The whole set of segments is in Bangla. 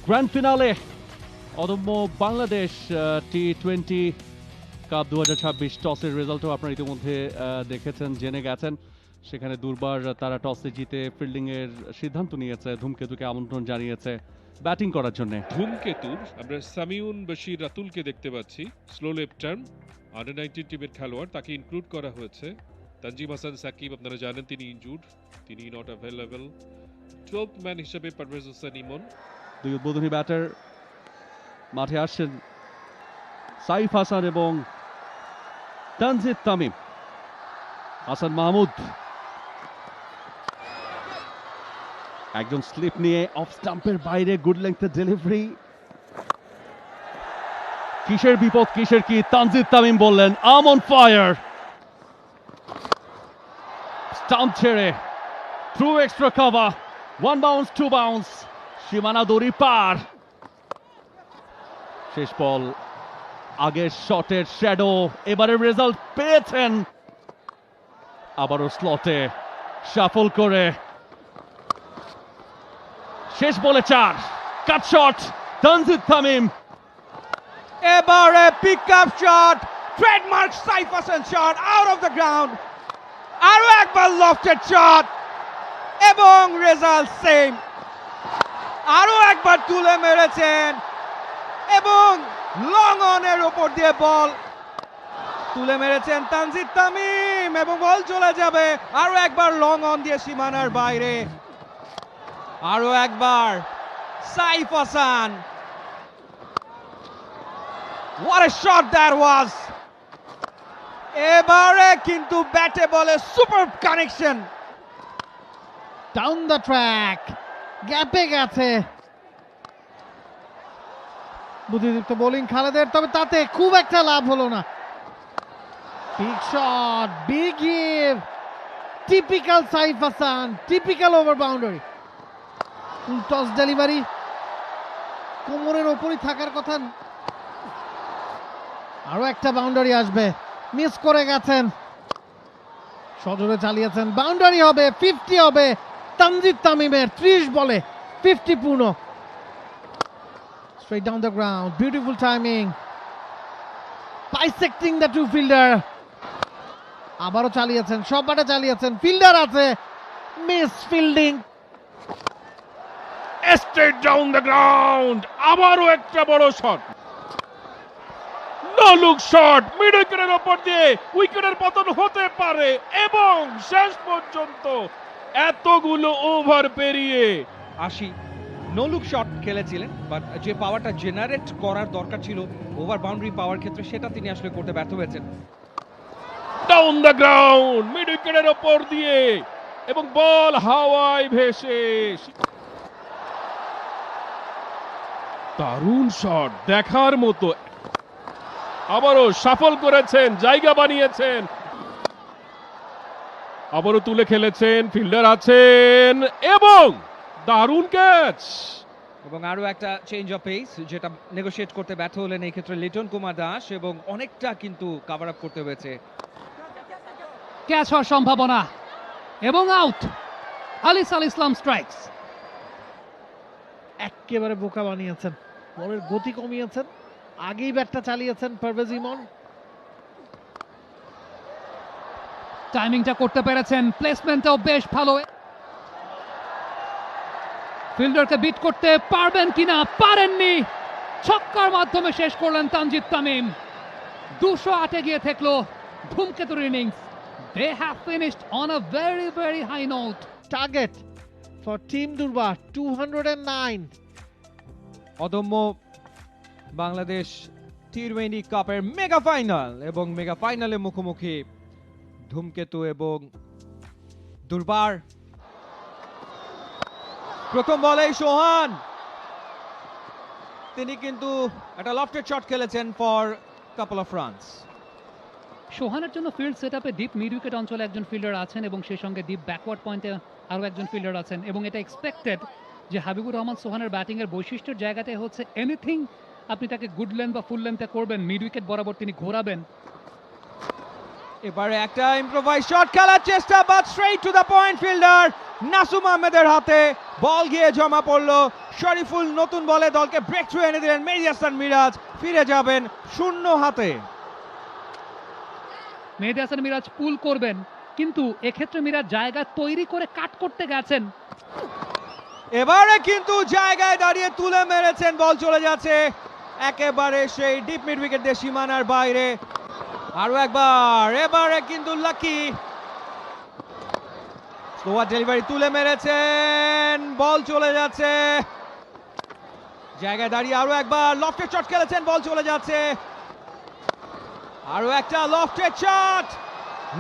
গ্র্যান্ড ফিনালে অদম্য বাংলাদেশ টি-20 কাপ 2026 টসের রেজাল্টও আপনারা ইতিমধ্যে দেখেছেন, জেনে গেছেন। সেখানে দুর্বার তারা টসে জিতে ফিল্ডিং এর সিদ্ধান্ত নিয়েছে, ধূমকেতুকে আমন্ত্রণ জানিয়েছে ব্যাটিং করার জন্য। ধূমকেতুর আমরা সামিউন বশির রাতুলকে দেখতে পাচ্ছি, স্লো লেফট টার্ন আন্ডার 19 টিমের খেলোয়াড়, তাকে ইনক্লুড করা হয়েছে। তানজিম হাসান সাকিব আপনারা জানেন তিনি ইনজুর্ড, তিনি নট অ্যাভেলেবল। 12th ম্যান হিসেবে পারভেজ হোসেন ইমন। দুই উদ্বোধনী ব্যাটার মাঠে আসছেন, সাইফ হাসান এবং তানজিদ তামিম। হাসান মাহমুদ একজন স্লিপ নিয়ে অফ স্টাম্পের বাইরে, গুড লেংথের ডেলিভারি। কিসের বিপদ কিসের কি, তানজিদ তামিম বললেন আম অন ফায়ার। স্টাম্প ছেড়ে through extra cover, 1 bounce 2 bounce, সীমানা দড়ি পার। শেষ বল, আগের শটের শ্যাডো, এবারের রেজাল্ট পেয়েছেন। আবারও স্লটে শাফল করে শেষ বলে 4, কাট শট তানজিদ তামিম। এবারে pick up shot, trademark Saif Hasan shot out of the ground. আরো একবার লফটেড শট এবং রেজাল্ট সেম। আরো একবার তুলে মেরেছেন এবং লং অনের উপর দিয়ে বল তুলে মেরেছেন তানজিদ তামিম এবং বল চলে যাবে আরো একবার লং অন দিয়ে সীমানার বাইরে। আরো একবার Saif Hasan. What a shot that was! এবারে কিন্তু ব্যাটে বলে super connection. Down the track, গ্যাপে গেছে। বুদ্ধিদীপ্ত বোলিং খালেদের, তবে তাতে খুব একটা লাভ হলো না। Big shot, big hit, typical Saif Hasan, typical over boundary. Full toss delivery, কোমরের ওপরই থাকার কথা। আরো একটা বাউন্ডারি আসবে, মিস করে গেছেন। সজোরে চালিয়েছেন, বাউন্ডারি হবে, 50 হবে তানজিদ তামিমের। 30 বলে 50 পূর্ণ। Straight down the ground, beautiful timing, bisecting the two fielder. আবারও চালিয়েছেন, সব ব্যাটে চালিয়েছেন, ফিল্ডার আছে, miss fielding. Straight down the ground, আবারও একটা বড় shot, no look shot, mid উইকেটের উপর দিয়ে উইকেটের পতন হতে পারে এবং শেষ পর্যন্ত এতগুলো ওভার পেরিয়ে 80 নো লুক শট খেলেছিলেন, বাট যে পাওয়ারটা জেনারেট করার দরকার ছিল ওভার বাউন্ডারি পাওয়ার ক্ষেত্রে, সেটা তিনি আসলে করতে ব্যর্থ হয়েছেন। ডাউন দ্য গ্রাউন্ড, মিড উইকেটের উপর দিয়ে এবং বল হাওয়ায় ভেসে। দারুণ শট, দেখার মতো। আবারও সফল করেছেন, জায়গা বানিয়েছেন, আবারও তুলে খেলেছেন, ফিল্ডার আছেন এবং দারুণ ক্যাচ। এবং আরো একটা চেঞ্জ অফ পেস, যেটা নেগোশিয়েট করতে ব্যর্থ হলেন এই ক্ষেত্রে লিটন কুমার দাস, এবং অনেকটা কিন্তু কভার আপ করতে হয়েছে। ক্যাচ হওয়ার সম্ভাবনা এবং আউট। আলিস আল ইসলাম স্ট্রাইকস। একেবারে বোকা বানিয়েছেন, বলের গতি কমিয়েছেন, আগেই ব্যাটটা চালিয়েছেন পারভেজ ইমন। টাইমিংটা করতে পেরেছেন, প্লেসমেন্টটাও বেশ ভালো। ফিল্ডারকে বিট করতে পারবেন কিনা, পারেননি। ছক্কার মাধ্যমে শেষ করলেন তানজিদ তামিম। 208 গিয়ে থাকলো ধূমকেতুর ইনিংস। They have finished on a very very high note. Target for team Durbar 209। অদম্য বাংলাদেশ টি-20 কাপের মেগা ফাইনাল, এবং মেগা ফাইনালে মুখোমুখি ধূমকেতু এবং দুর্বার। প্রথম বলেই সোহান, তিনি কিন্তু একটা লফটেড শট খেলেছেন ফর কাপল অফ রানস। সোহানের জন্য ফিল্ড সেটআপে ডিপ মিড উইকেট অঞ্চলে একজন ফিল্ডার আছেন এবং সেই সঙ্গে ডিপ ব্যাকওয়ার্ড পয়েন্টে আরও একজন ফিল্ডার আছেন, এবং এটা এক্সপেক্টেড যে হাবিবুর রহমান সোহানের ব্যাটিংয়ের বৈশিষ্ট্যের জায়গাতে হচ্ছে এনিথিং আপনি তাকে গুড লেন্থ বা ফুল লেন্থে করবেন, মিড উইকেট বরাবর তিনি ঘোরাবেন। এবারে একটা ইম্প্রোভাইজ শট খেলার চেষ্টা, but straight to the point. Fielder Nasum আহমেদের হাতে বল গিয়ে জমা পড়লো। শরীফুল নতুন বলে দলকে ব্রেক থ্রু এনে দিলেন। মেহেদী হাসান মিরাজ ফিরে যাবেন শূন্য হাতে। মেহেদী হাসান মিরাজ পুল করবেন, কিন্তু এক্ষেত্রে মিরাজ জায়গা তৈরি করে কাট করতে গেছেন। এবারে কিন্তু জায়গায় দাঁড়িয়ে তুলে মেরেছেন, বল চলে যাচ্ছে একেবারে সেই ডিপ মিড উইকেট দিয়ে সীমানার বাইরে। আরো একবার, এবারে কিন্তু লাকি স্লোয়ার ডেলিভারি তুলে মেরেছেন, বল চলে যাচ্ছে জায়গায় দাঁড়িয়ে। আরো একবার লফটেড শট খেলেছেন, বল চলে যাচ্ছে। আরো একটা লফটেড শট,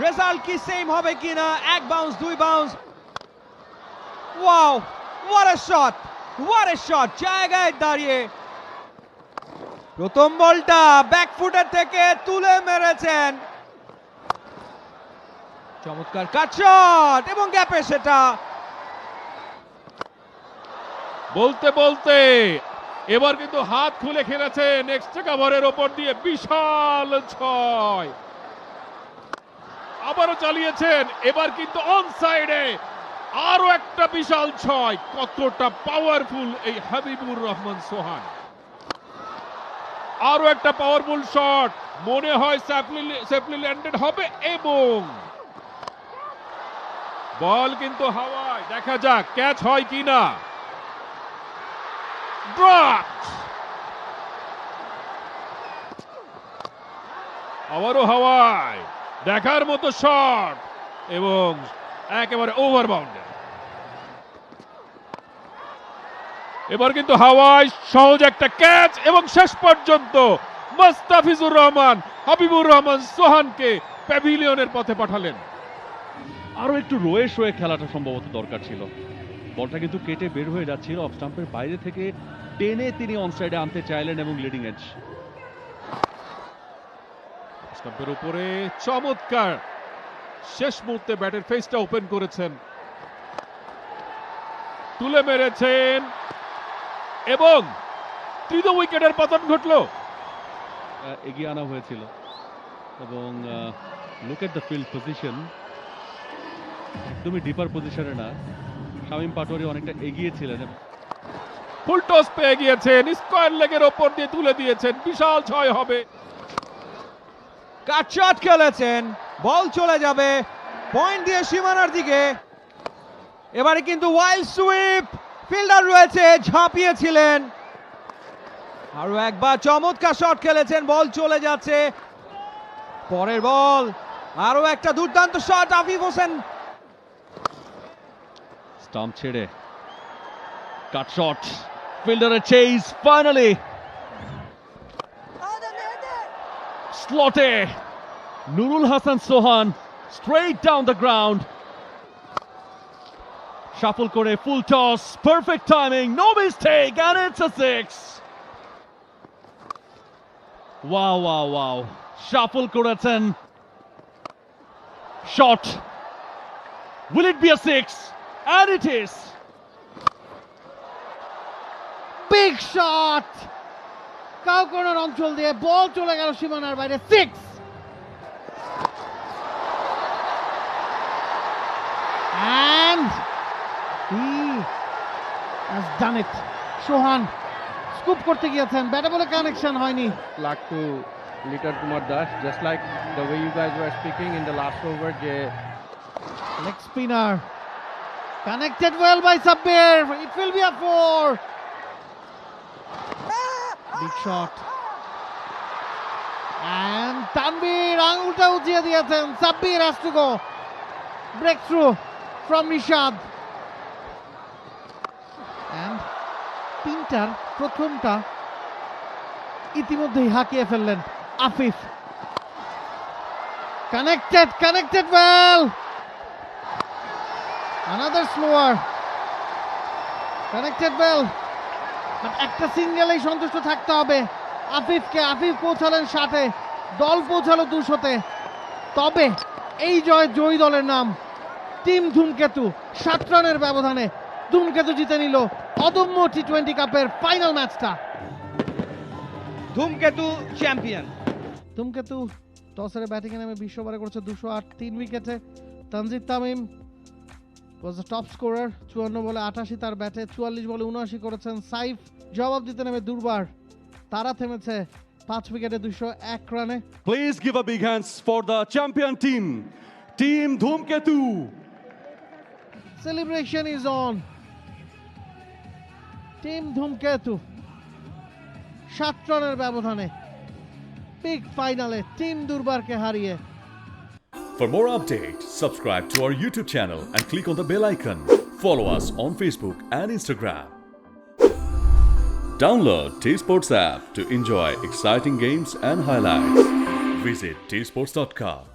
রেজাল্ট কি সেম হবে কিনা? এক বাউন্স, দুই bounce. Wow, what a shot, what a shot! জায়গায় দাঁড়িয়ে প্রথম বলটা ব্যাকফুটের থেকে তুলে মেরেছেন। চমৎকার কাট শট এবং গ্যাপে সেটা। বলতে বলতে এবার কিন্তু হাত খুলে খেলেছেন এক্সট্রা কাভারের ওপর দিয়ে, বিশাল 6। আবারও চালিয়েছেন, এবার কিন্তু অন সাইডে আরো একটা বিশাল 6। কতটা পাওয়ারফুল এই হাবিবুর রহমান সোহান। আরো একটা পাওয়ারফুল শট, মনে হয় সেফলি ল্যান্ডেড হবে এবং বল কিন্তু হাওয়ায়। দেখা যাক ক্যাচ হয় কিনা। ড্রপড, আবারও হাওয়ায়, দেখার মতো শট এবং একেবারে ওভার বাউন্ডারি। এবার কিন্তু হাওয়ায় সহজ একটা ক্যাচ এবং শেষ পর্যন্ত মুস্তাফিজুর রহমান হাবিবুর রহমান সোহানকে প্যাভিলিয়নের পথে পাঠালেন। আরো একটু রয়ে শোয়ে খেলাটা সম্ভবত দরকার ছিল। বলটা কিন্তু কেটে বের হয়ে যাচ্ছিল, অফ স্টাম্পের বাইরে থেকে টেনে তিনি অনসাইডে আনতে চাইলেন এবং লিডিং এজ। স্টাম্পের উপরে চমৎকার শেষ মুহূর্তে ব্যাটের ফেসটা ওপেন করেছেন, তুলে মেরেছেন এবং তৃতীয় উইকেটের পতন ঘটলো। এগিয়ে আনা হয়েছিল এবং look at the field position, একদমই ডিপার পজিশনে না। শামীম পাটোয়ারি অনেকটা এগিয়ে ছিলেন। ফুল টস পেয়ে গিয়েছেন, স্কয়ার লেগের ওপর দিয়ে তুলে দিয়েছেন, বিশাল 6 হবে। কাট শট খেলেছেন, বল চলে যাবে পয়েন্ট দিয়ে সীমানার দিকে। এবারে কিন্তু ওয়াইল্ড সুইপ, ফিল্ডার রয়েছে, ঝাঁপিয়েছিলেন। আরো একবার চমৎকার শট খেলেছেন, বল চলে যাচ্ছে। পরের বল, আরো একটা দুর্দান্ত শট আফিফ হোসেন। স্টাম্প ছেড়ে কাট শট, ফিল্ডারের চেজ, ফাইনালি স্লটে Nurul Hasan Sohan straight down the ground, shuffle করে full toss, perfect timing, no mistake, and it's a 6। Wow wow wow, shuffle করেছেন, shot, will it be a 6? And it is. Big shot, কাউকোনার অঞ্চল দিয়ে বল চলে গেল সীমানার বাইরে, 6। And he has done it. Sohan scoop করতে গিয়েছেন, ব্যাটে বলে কানেকশন হয়নি। Luck to Litar Kumar Das, just like the way you guys were speaking in the last over. Leg spinner connected well by Sabbir. It will be a 4. Big shot. And Tanvir আঙুলটা উঠিয়ে দিয়েছেন। Sabbir has to go. Breakthrough from Nishad. And তিনটার প্রথমটা ইতিমধ্যেই হাঁকিয়ে ফেললেন Afif. Connected well. Another slower. Connected well. But একটা সিঙ্গেলেই সন্তুষ্ট থাকতে হবে আফিফকে। আফিফ পৌঁছালেন 60-এ, দল পৌঁছালো 200-তে। তবে এই জয়ী দলের নাম টিম ধূমকেতু। 7 রানের ব্যবধানে ধূমকেতু জিতে নিল অদম্য টি20 কাপের ফাইনাল ম্যাচটা। ধূমকেতু চ্যাম্পিয়ন। ধূমকেতু টসের ব্যাটিংয়ে নেমে 20 ওভারে করেছে 208, 3 উইকেটে। Tanzid Tamim was the top scorer, 54 বলে 88 তার ব্যাটে, 44 বলে 79 করেছেন সাইফ। জবাব দিতে নেমে দুর্বার, তারা থেমেছে 5 উইকেটে 201 রানে। Please give a big hands for the champion team, Team Dhumketu. Celebration is on. Team ধুমকেতু 7 রানের ব্যবধানে বিগ ফাইনালে টিম দুর্বারকে হারিয়ে। For more updates, subscribe to our YouTube channel and click on the bell icon. Follow us on Facebook and Instagram. Download T-Sports app to enjoy exciting games and highlights. Visit tsports.com.